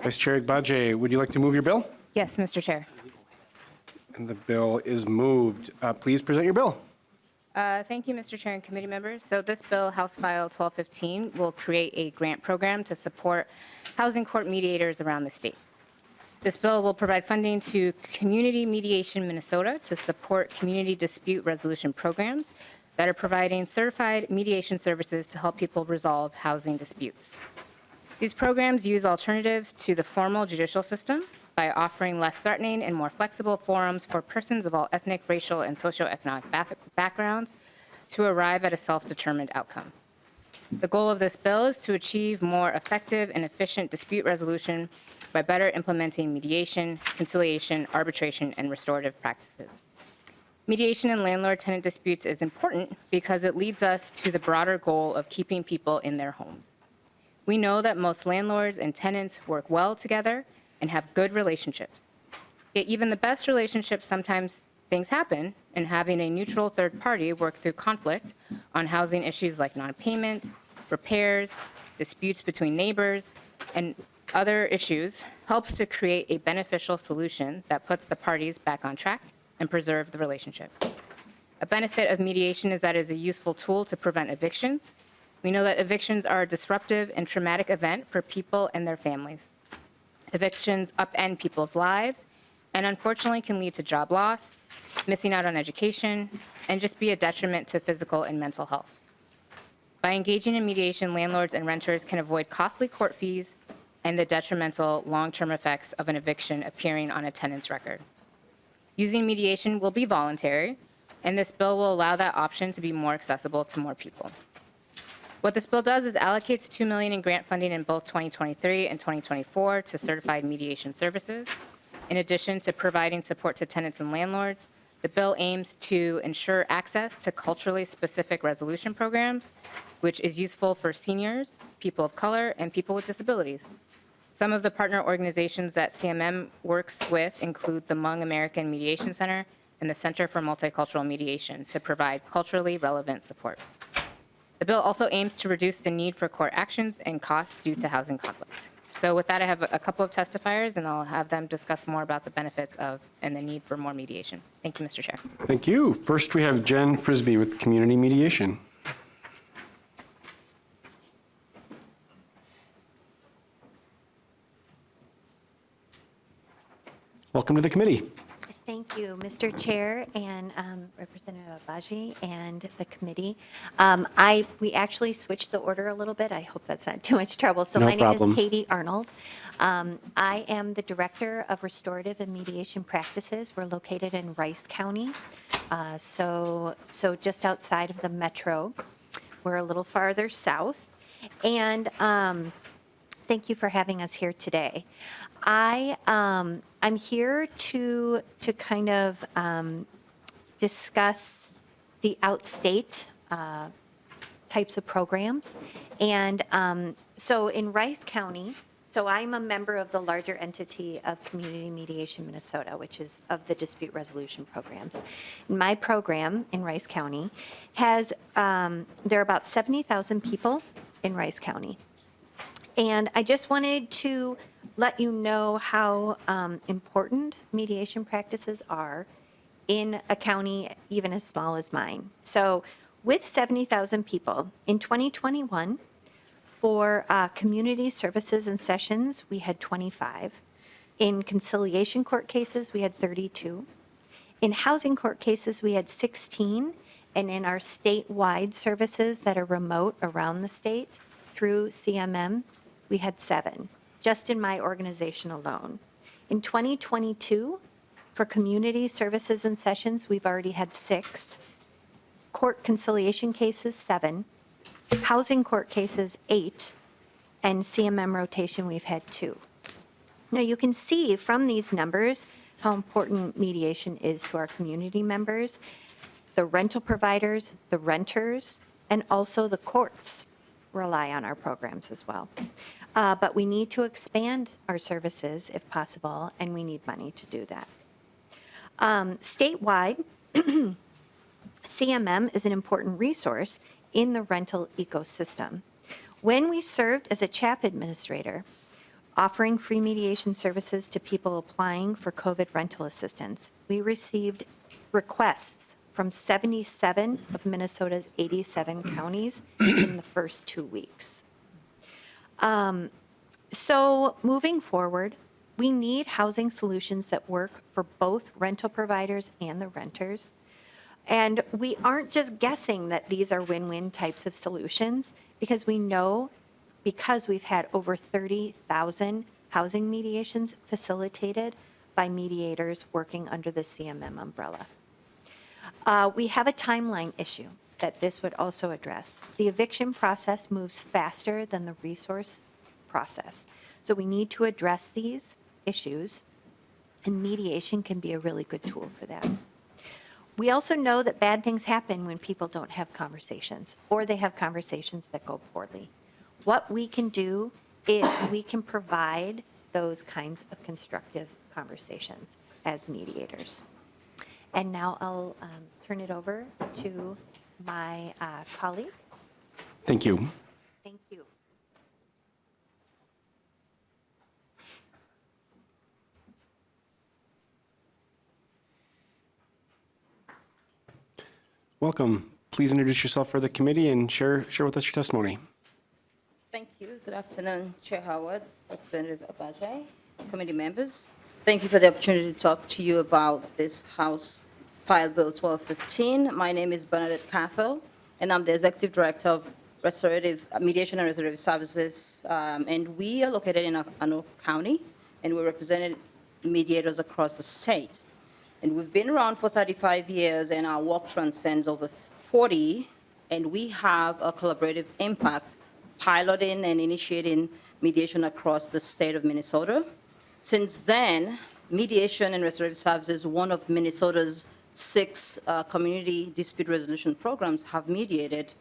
Vice Chair Agbaje, would you like to move your bill? Yes, Mr. Chair. And the bill is moved. Please present your bill. Thank you, Mr. Chair and committee members. So this bill, House File 1215, will create a grant program to support housing court mediators around the state. This bill will provide funding to Community Mediation Minnesota to support community dispute resolution programs that are providing certified mediation services to help people resolve housing disputes. These programs use alternatives to the formal judicial system by offering less threatening and more flexible forums for persons of all ethnic, racial, and socioeconomic backgrounds to arrive at a self-determined outcome. The goal of this bill is to achieve more effective and efficient dispute resolution by better implementing mediation, conciliation, arbitration, and restorative practices. Mediation in landlord-tenant disputes is important because it leads us to the broader goal of keeping people in their homes. We know that most landlords and tenants work well together and have good relationships. Yet even the best relationships, sometimes things happen, and having a neutral third party work through conflict on housing issues like non-payment, repairs, disputes between neighbors, and other issues helps to create a beneficial solution that puts the parties back on track and preserve the relationship. A benefit of mediation is that it is a useful tool to prevent evictions. We know that evictions are a disruptive and traumatic event for people and their families. Evictions upend people's lives and unfortunately can lead to job loss, missing out on education, and just be a detriment to physical and mental health. By engaging in mediation, landlords and renters can avoid costly court fees and the detrimental long-term effects of an eviction appearing on a tenant's record. Using mediation will be voluntary, and this bill will allow that option to be more accessible to more people. What this bill does is allocates $2 million in grant funding in both 2023 and 2024 to certified mediation services. In addition to providing support to tenants and landlords, the bill aims to ensure access to culturally specific resolution programs, which is useful for seniors, people of color, and people with disabilities. Some of the partner organizations that CMM works with include the Hmong American Mediation Center and the Center for Multicultural Mediation to provide culturally relevant support. The bill also aims to reduce the need for court actions and costs due to housing conflict. So with that, I have a couple of testifiers, and I'll have them discuss more about the benefits of and the need for more mediation. Thank you, Mr. Chair. Thank you. First, we have Jen Frisbee with Community Mediation. Welcome to the committee. Thank you, Mr. Chair and Representative Agbaje and the committee. We actually switched the order a little bit. I hope that's not too much trouble. So No my problem. name is Katie Arnold. I am the Director of Restorative and Mediation Practices. We're located in Rice County, so just outside of the metro. We're a little farther south. And thank you for having us here today. I'm here to kind of discuss the outstate types of programs. And so in Rice County, so I'm a member of the larger entity of Community Mediation Minnesota, which is of the dispute resolution programs. My program in Rice County has, there are about 70,000 people in Rice County. And I just wanted to let you know how important mediation practices are in a county even as small as mine. So with 70,000 people, in 2021, for community services and sessions, we had 25. In conciliation court cases, we had 32. In housing court cases, we had 16. And in our statewide services that are remote around the state through CMM, we had 7, just in my organization alone. In 2022, for community services and sessions, we've already had 6. Court conciliation cases, 7. Housing court cases, 8. And CMM rotation, we've had 2. Now you can see from these numbers how important mediation is to our community members, the rental providers, the renters, and also the courts rely on our programs as well. But we need to expand our services if possible, and we need money to do that. Statewide, CMM is an important resource in the rental ecosystem. When we served as a CHAP administrator, offering free mediation services to people applying for COVID rental assistance. We received requests from 77 of Minnesota's 87 counties in the first 2 weeks. So moving forward, we need housing solutions that work for both rental providers and the renters. And we aren't just guessing that these are win-win types of solutions, because we know, because we've had over 30,000 housing mediations facilitated by mediators working under the CMM umbrella. We have a timeline issue that this would also address. The eviction process moves faster than the resource process. So we need to address these issues, and mediation can be a really good tool for that. We also know that bad things happen when people don't have conversations, or they have conversations that go poorly. What we can do is we can provide those kinds of constructive conversations as mediators. And now I'll turn it over to my colleague. Thank you. Thank you. Welcome. Please introduce yourself for the committee and share with us your testimony. Thank you. Good afternoon, Chair Howard, Representative Abaje, committee members. Thank you for the opportunity to talk to you about this House File Bill 1215. My name is Bernadette Cathell, and I'm the Executive Director of Mediation and Restorative Services, and we are located in Anoka County, and we represent mediators across the state. And we've been around for 35 years, and our work transcends over 40, and we have a collaborative impact piloting and initiating mediation across the state of Minnesota. Since then, mediation and restorative services, one of Minnesota's 6 community dispute resolution programs, have mediated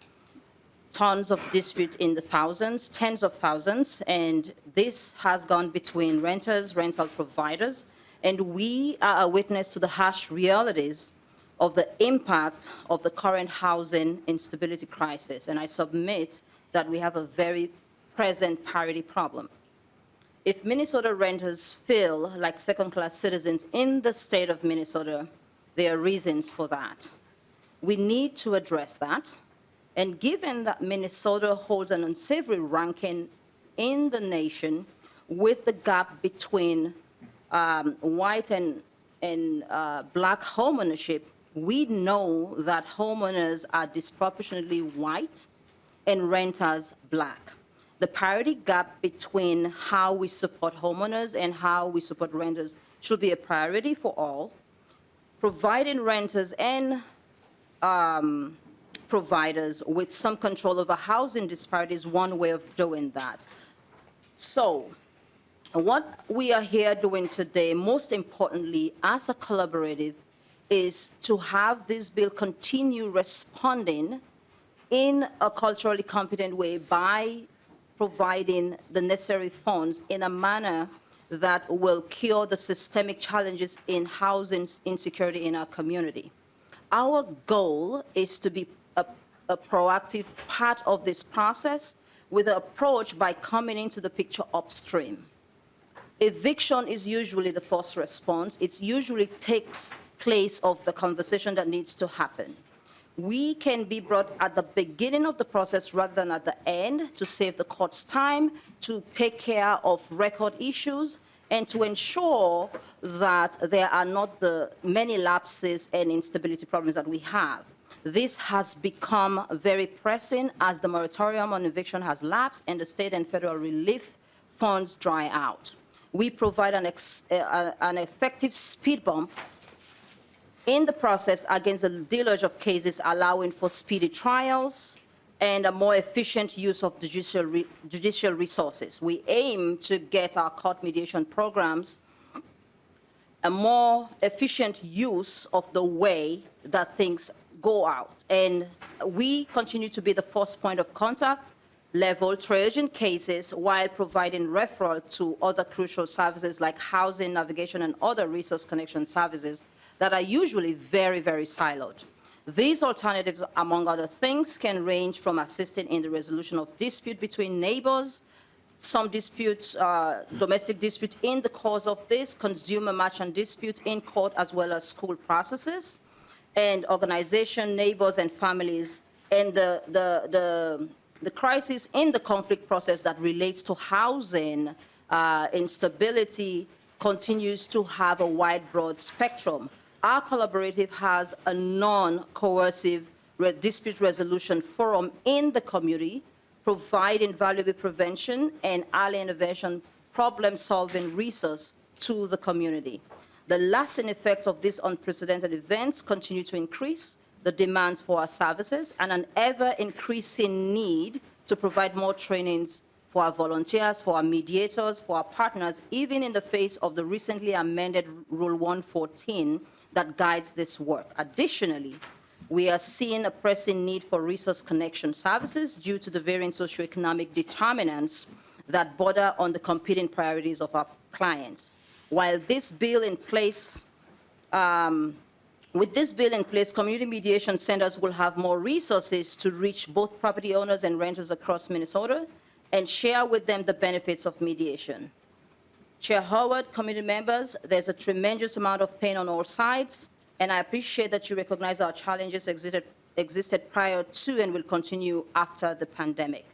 tons of disputes in the thousands, tens of thousands, and this has gone between renters, rental providers, and we are a witness to the harsh realities of the impact of the current housing instability crisis. And I submit that we have a very present parity problem. If Minnesota renters feel like second-class citizens in the state of Minnesota, there are reasons for that. We need to address that. And given that Minnesota holds an unsavory ranking in the nation, with the gap between white and black homeownership, we know that homeowners are disproportionately white and renters black. The parity gap between how we support homeowners and how we support renters should be a priority for all. Providing renters and providers with some control over housing disparities is one way of doing that. So, what we are here doing today, most importantly, as a collaborative, is to have this bill continue responding in a culturally competent way by providing the necessary funds in a manner that will cure the systemic challenges in housing insecurity in our community. Our goal is to be a proactive part of this process with an approach by coming into the picture upstream. Eviction is usually the first response. It usually takes place of the conversation that needs to happen. We can be brought at the beginning of the process rather than at the end to save the court's time, to take care of record issues, and to ensure that there are not the many lapses and instability problems that we have. This has become very pressing as the moratorium on eviction has lapsed and the state and federal relief funds dry out. We provide an effective speed bump in the process against the deluge of cases, allowing for speedy trials and a more efficient use of judicial resources. We aim to get our court mediation programs a more efficient use of the way that things go out. And we continue to be the first point of contact level triaging cases while providing referral to other crucial services like housing, navigation, and other resource connection services that are usually very, very siloed. These alternatives, among other things, can range from assisting in the resolution of dispute between neighbors, some disputes, domestic dispute in the course of this, consumer merchant dispute in court, as well as school processes, and organization, neighbors, and families, and the crisis in the conflict process that relates to housing instability continues to have a wide, broad spectrum. Our collaborative has a non-coercive dispute resolution forum in the community, providing valuable prevention and early intervention problem-solving resource to the community. The lasting effects of these unprecedented events continue to increase the demands for our services and an ever-increasing need to provide more trainings for our volunteers, for our mediators, for our partners, even in the face of the recently amended Rule 114 that guides this work. Additionally, we are seeing a pressing need for resource connection services due to the varying socioeconomic determinants that border on the competing priorities of our clients. While this bill in place, with this bill in place, community mediation centers will have more resources to reach both property owners and renters across Minnesota and share with them the benefits of mediation. Chair Howard, committee members, there's a tremendous amount of pain on all sides, and I appreciate that you recognize our challenges existed prior to and will continue after the pandemic.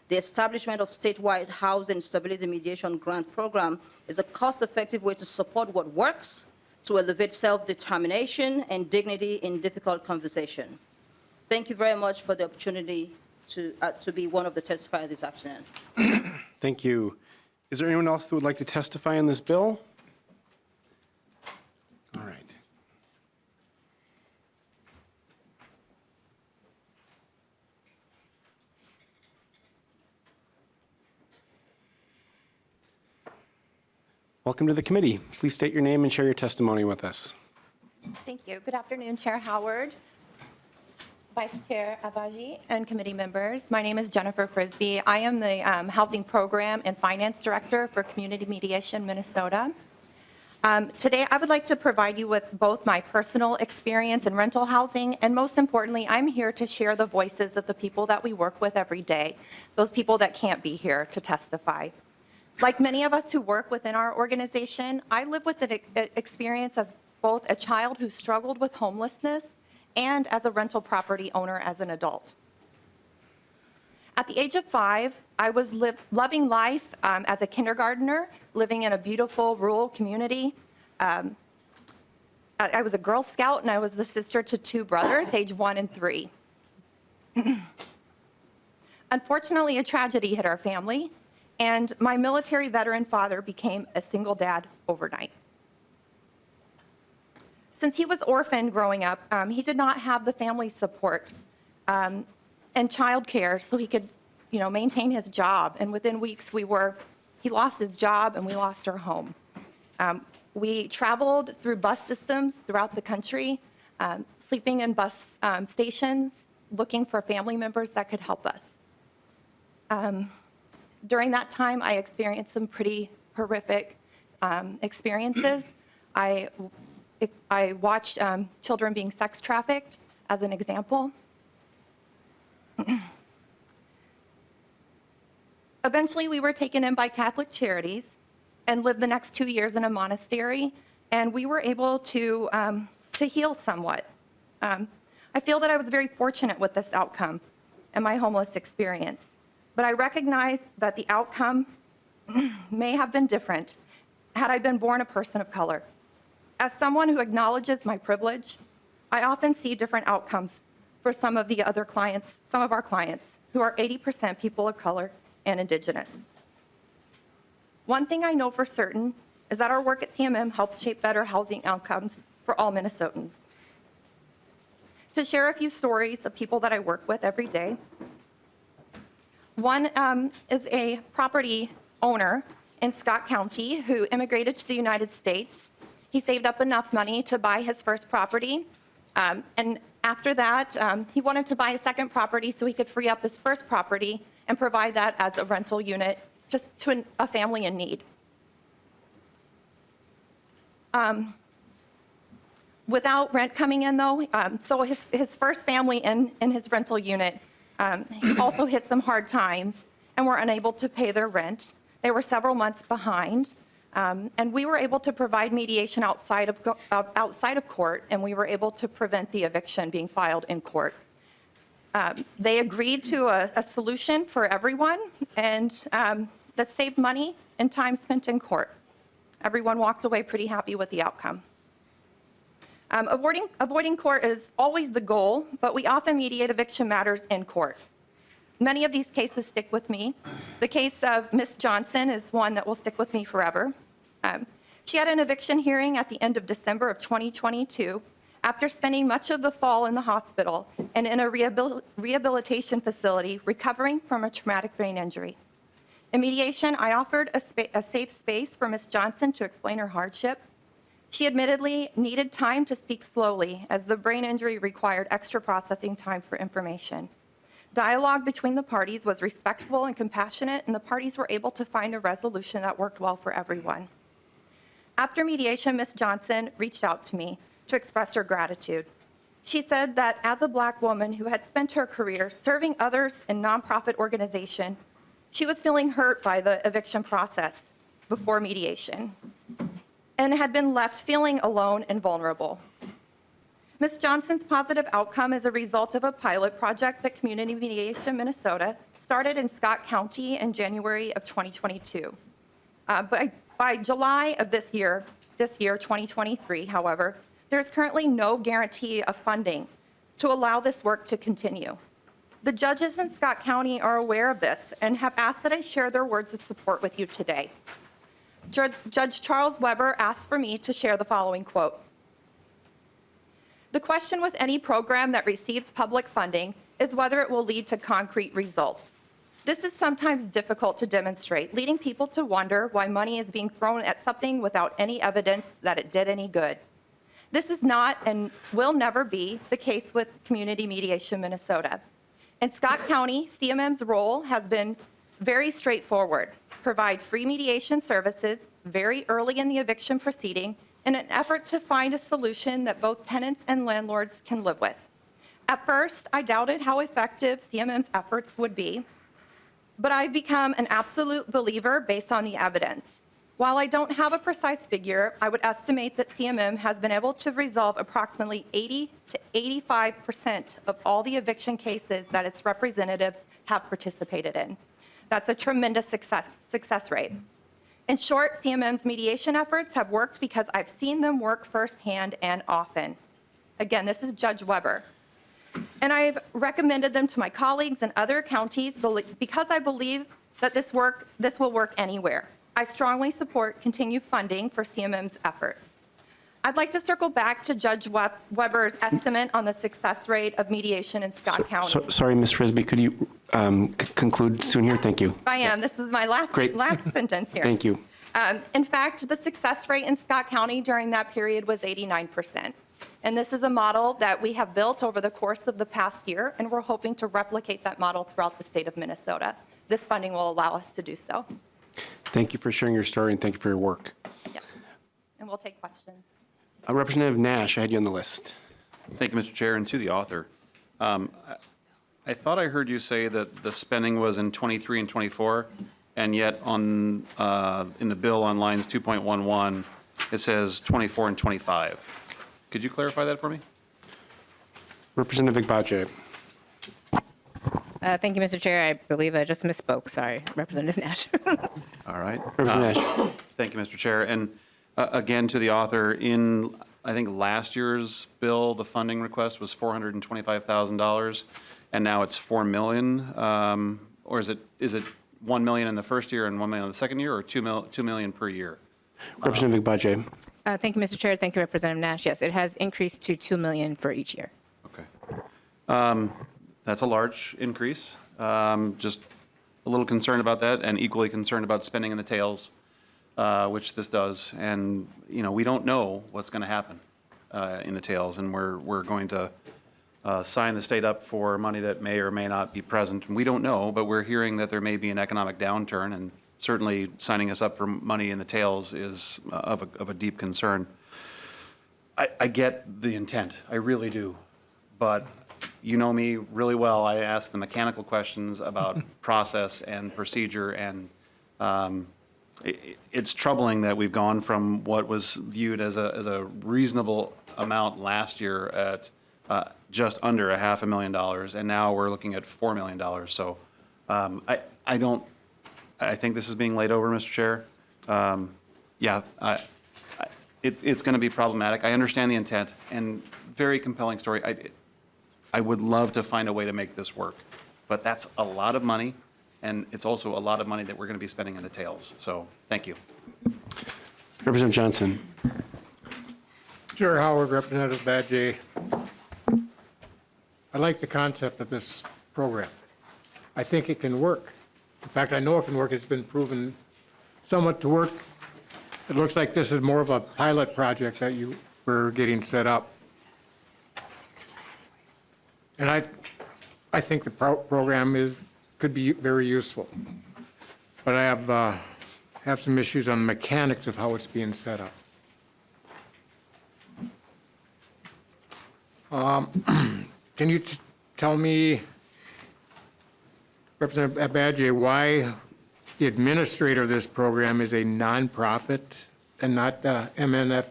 The establishment of statewide housing stability mediation grant program is a cost-effective way to support what works, to elevate self-determination and dignity in difficult conversation. Thank you very much for the opportunity to be one of the testifiers this afternoon. Thank you. Is there anyone else who would like to testify on this bill? All right. Welcome to the committee. Please state your name and share your testimony with us. Thank you. Good afternoon, Chair Howard, Vice Chair Abaji, and committee members. My name is Jennifer Frisbee. I am the Housing Program and Finance Director for Community Mediation Minnesota. Today, I would like to provide you with both my personal experience in rental housing, and most importantly, I'm here to share the voices of the people that we work with every day, those people that can't be here to testify. Like many of us who work within our organization, I live with an experience as both a child who struggled with homelessness and as a rental property owner as an adult. At the age of 5, I was loving life as a kindergartner, living in a beautiful rural community. I was a Girl Scout, and I was the sister to 2 brothers, age 1 and 3. Unfortunately, a tragedy hit our family, and my military veteran father became a single dad overnight. Since he was orphaned growing up, he did not have the family support and childcare so he could, maintain his job. And within weeks, he lost his job and we lost our home. We traveled through bus systems throughout the country, sleeping in bus stations, looking for family members that could help us. During that time, I experienced some pretty horrific experiences. I watched children being sex trafficked, as an example. Eventually, we were taken in by Catholic Charities and lived the next 2 years in a monastery, and we were able to heal somewhat. I feel that I was very fortunate with this outcome and my homeless experience, but I recognize that the outcome may have been different had I been born a person of color. As someone who acknowledges my privilege, I often see different outcomes for some of our clients who are 80% people of color and Indigenous. One thing I know for certain is that our work at CMM helps shape better housing outcomes for all Minnesotans. To share a few stories of people that I work with every day. One is a property owner in Scott County who immigrated to the United States. He saved up enough money to buy his first property. And after that, he wanted to buy a second property so he could free up his first property and provide that as a rental unit just to a family in need. Without rent coming in, though, so his first family in his rental unit, he also hit some hard times. and were unable to pay their rent. They were several months behind, and we were able to provide mediation outside of court, and we were able to prevent the eviction being filed in court. They agreed to a solution for everyone, and that saved money and time spent in court. Everyone walked away pretty happy with the outcome. Avoiding court is always the goal, but we often mediate eviction matters in court. Many of these cases stick with me. The case of Ms. Johnson is one that will stick with me forever. She had an eviction hearing at the end of December of 2022 after spending much of the fall in the hospital and in a rehabilitation facility recovering from a traumatic brain injury. In mediation, I offered a safe space for Ms. Johnson to explain her hardship. She admittedly needed time to speak slowly as the brain injury required extra processing time for information. Dialogue between the parties was respectful and compassionate, and the parties were able to find a resolution that worked well for everyone. After mediation, Ms. Johnson reached out to me to express her gratitude. She said that as a Black woman who had spent her career serving others in nonprofit organization, she was feeling hurt by the eviction process before mediation and had been left feeling alone and vulnerable. Ms. Johnson's positive outcome is a result of a pilot project that Community Mediation Minnesota started in Scott County in January of 2022. By July of this year, 2023, however, there's currently no guarantee of funding to allow this work to continue. The judges in Scott County are aware of this and have asked that I share their words of support with you today. Judge Charles Weber asked for me to share the following quote. "The question with any program that receives public funding is whether it will lead to concrete results. This is sometimes difficult to demonstrate, leading people to wonder why money is being thrown at something without any evidence that it did any good. This is not and will never be the case with Community Mediation Minnesota. In Scott County, CMM's role has been very straightforward. Provide free mediation services very early in the eviction proceeding in an effort to find a solution that both tenants and landlords can live with. At first, I doubted how effective CMM's efforts would be, but I've become an absolute believer based on the evidence. While I don't have a precise figure, I would estimate that CMM has been able to resolve approximately 80 to 85% of all the eviction cases that its representatives have participated in. That's a tremendous success rate. In short, CMM's mediation efforts have worked because I've seen them work firsthand and often." Again, this is Judge Weber. "And I've recommended them to my colleagues in other counties because I believe that this will work anywhere. I strongly support continued funding for CMM's efforts." I'd like to circle back to Judge Weber's estimate on the success rate of mediation in Scott County. Sorry, Ms. Frisbee, could you conclude soon here? Thank you. I am. This is my last sentence here. Thank you. In fact, the success rate in Scott County during that period was 89%. And this is a model that we have built over the course of the past year, and we're hoping to replicate that model throughout the state of Minnesota. This funding will allow us to do so. Thank you for sharing your story, and thank you for your work. Yes. And we'll take questions. Representative Nash, I had you on the list. Thank you, Mr. Chair, and to the author. I thought I heard you say that the spending was in 23 and 24, and yet in the bill on lines 2.11, it says 24 and 25. Could you clarify that for me? Representative Igbaje. Thank you, Mr. Chair. I believe I just misspoke. Sorry, Representative Nash. All right. Representative Nash. Thank you, Mr. Chair. And again, to the author, in, I think, last year's bill, the funding request was $425,000, and now it's $4 million. Or is it $1 million in the first year and $1 million in the second year, or $2 million per year? Representative Igbaje. Thank you, Mr. Chair. Thank you, Representative Nash. Yes, it has increased to $2 million for each year. Okay. That's a large increase. Just a little concerned about that, and equally concerned about spending in the tails, which this does. And, you know, we don't know what's going to happen in the tails, and we're going to sign the state up for money that may or may not be present. And we don't know, but we're hearing that there may be an economic downturn, and certainly signing us up for money in the tails is of a deep concern. I get the intent, I really do, but you know me really well. I ask the mechanical questions about process and procedure, and it's troubling that we've gone from what was viewed as a reasonable amount last year at just under $500,000, and now we're looking at $4 million. So I think this is being laid over, Mr. Chair. It's going to be problematic. I understand the intent, and very compelling story. I would love to find a way to make this work, but that's a lot of money, and it's also a lot of money that we're going to be spending in the tails. So thank you. Representative Johnson. Chair Howard, Representative Badger. I like the concept of this program. I think it can work. In fact, I know it can work. It's been proven somewhat to work. It looks like this is more of a pilot project that you were getting set up. And I think the program could be very useful. But I have some issues on the mechanics of how it's being set up. Can you tell me, Representative Badger, why the administrator of this program is a nonprofit and not MNF,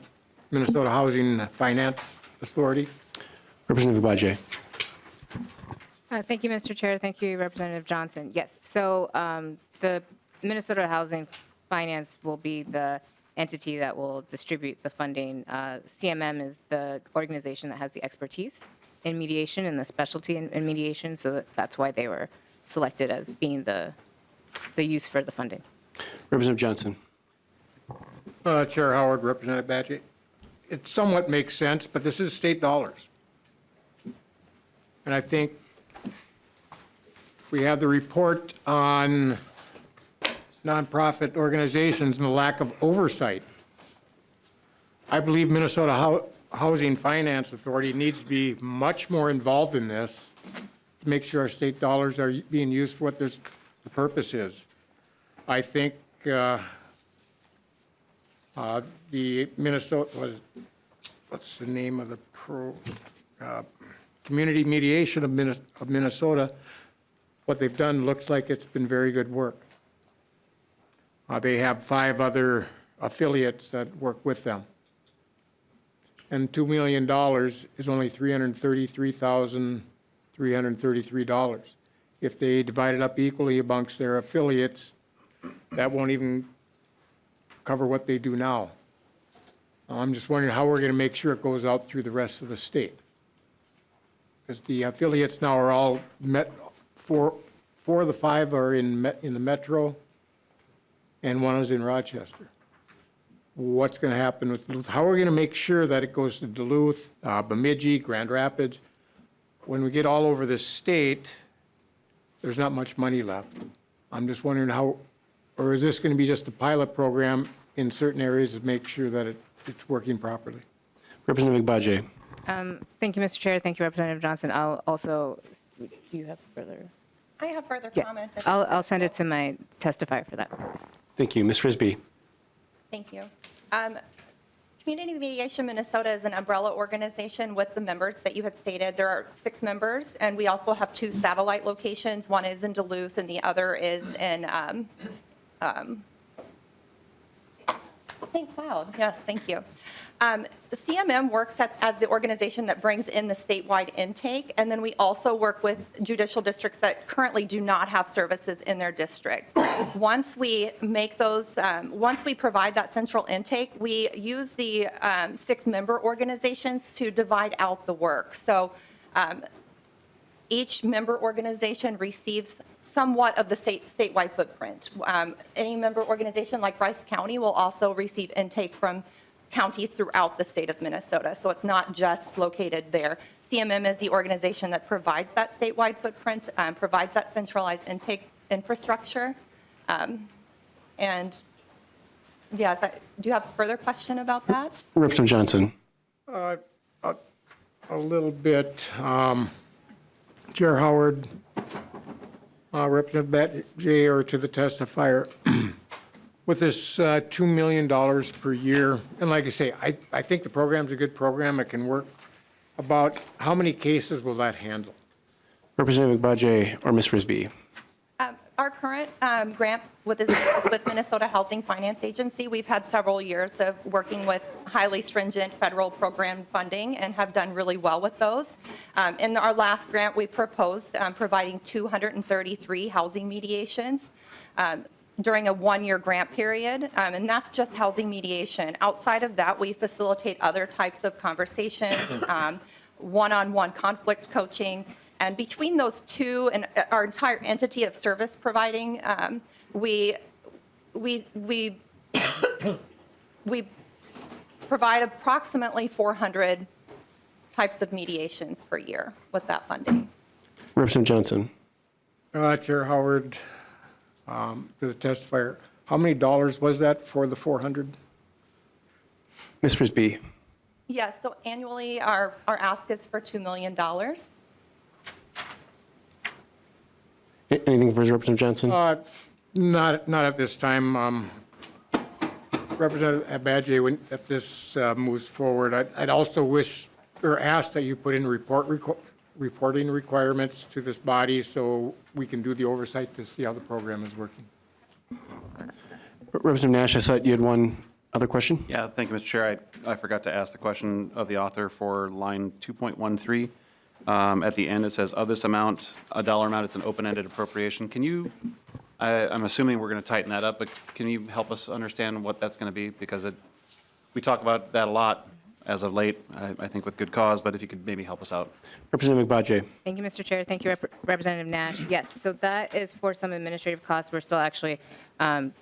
Minnesota Housing Finance Authority? Representative Badger. Thank you, Mr. Chair. Thank you, Representative Johnson. Yes, so the Minnesota Housing Finance will be the entity that will distribute the funding. CMM is the organization that has the expertise in mediation and the specialty in mediation, so that's why they were selected as being the use for the funding. Representative Johnson. Chair Howard, Representative Badger. It somewhat makes sense, but this is state dollars. And I think we have the report on nonprofit organizations and the lack of oversight. I believe Minnesota Housing Finance Authority needs to be much more involved in this to make sure our state dollars are being used for what the purpose is. I think the Minnesota what's the name of the Community Mediation of Minnesota, what they've done looks like it's been very good work. They have 5 other affiliates that work with them. And $2 million is only $333,333. If they divide it up equally amongst their affiliates, that won't even cover what they do now. I'm just wondering how we're going to make sure it goes out through the rest of the state. Because the affiliates now are all four of the 5 are in the metro, and 1 is in Rochester. What's going to happen with Duluth? How are we going to make sure that it goes to Duluth, Bemidji, Grand Rapids? When we get all over this state, there's not much money left. I'm just wondering how, or is this going to be just a pilot program in certain areas to make sure that it's working properly? Representative Badger. Thank you, Mr. Chair. Thank you, Representative Johnson. I'll also, do you have further? I have further Yeah, comment. I'll send it to my testifier for that. Thank you. Ms. Frisbee. Thank you. Community Mediation Minnesota is an umbrella organization with the members that you had stated. There are 6 members, and we also have 2 satellite locations. One is in Duluth, and the other is in St. Cloud. Yes, thank you. CMM works as the organization that brings in the statewide intake, and then we also work with judicial districts that currently do not have services in their district. Once we make those, once we provide that central intake, we use the 6 member organizations to divide out the work. So each member organization receives somewhat of the statewide footprint. Any member organization like Rice County will also receive intake from counties throughout the state of Minnesota. So it's not just located there. CMM is the organization that provides that statewide footprint, provides that centralized intake infrastructure. And yes, do you have a further question about that? Representative Johnson. A little bit. Chair Howard, Representative Badger, or to the testifier, with this $2 million per year, and like I say, I think the program's a good program, it can work. About how many cases will that handle? Representative Agbaje or Ms. Frisbee? Our current grant with Minnesota Housing Finance Agency, we've had several years of working with highly stringent federal program funding and have done really well with those. In our last grant, we proposed providing 233 housing mediations during a one-year grant period, and that's just housing mediation. Outside of that, we facilitate other types of conversations, one-on-one conflict coaching, and between those two and our entire entity of service providing, we provide approximately 400 types of mediations per year with that funding. Representative Johnson? Chair Howard, to the testifier, how many dollars was that for the 400? Ms. Frisbee? Yes, so annually, our ask is for $2 million. Anything for Representative Johnson? Not at this time. Representative Agbaje, if this moves forward, I'd also wish or ask that you put in reporting requirements to this body so we can do the oversight to see how the program is working. Representative Nash, I saw you had one other question? Yeah, thank you, Mr. Chair. I forgot to ask the question of the author for line 2.13. At the end, it says, of this amount, a dollar amount, it's an open-ended appropriation. Can you, I'm assuming we're going to tighten that up, but can you help us understand what that's going to be? Because we talk about that a lot as of late, I think with good cause, but if you could maybe help us out. Representative Agbaje? Thank you, Mr. Chair. Thank you, Representative Nash. Yes, so that is for some administrative costs. We're still actually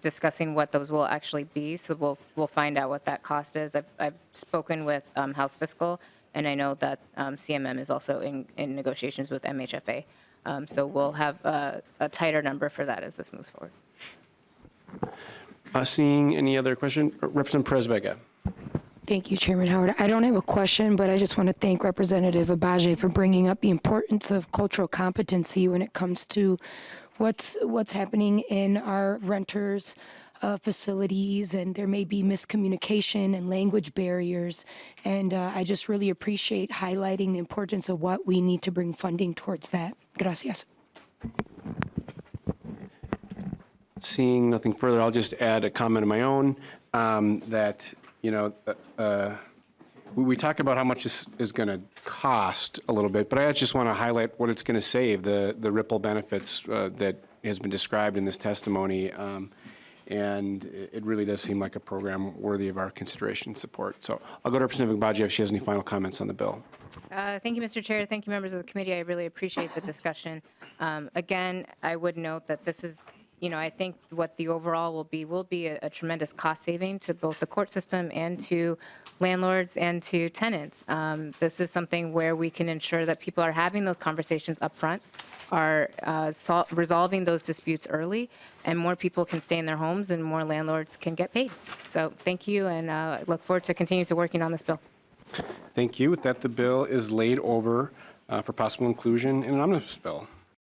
discussing what those will actually be, so we'll find out what that cost is. I've spoken with House Fiscal, and I know that CMM is also in negotiations with MHFA. So we'll have a tighter number for that as this moves forward. Seeing any other question? Representative Perez-Vega? Thank you, Chairman Howard. I don't have a question, but I just want to thank Representative Agbaje for bringing up the importance of cultural competency when it comes to what's happening in our renters' facilities, and there may be miscommunication and language barriers. And I just really appreciate highlighting the importance of what we need to bring funding towards that. Gracias. Seeing nothing further, I'll just add a comment of my own that, you know, we talk about how much this is going to cost a little bit, but I just want to highlight what it's going to save, the ripple benefits that has been described in this testimony. And it really does seem like a program worthy of our consideration and support. So I'll go to Representative Agbaje if she has any final comments on the bill. Thank you, Mr. Chair. Thank you, members of the committee. I really appreciate the discussion. Again, I would note that this is, you know, I think what the overall will be a tremendous cost saving to both the court system and to landlords and to tenants. This is something where we can ensure that people are having those conversations up front, are resolving those disputes early, and more people can stay in their homes and more landlords can get paid. So thank you, and I look forward to continue to working on this bill. Thank you. With that, the bill is laid over for possible inclusion in an omnibus bill.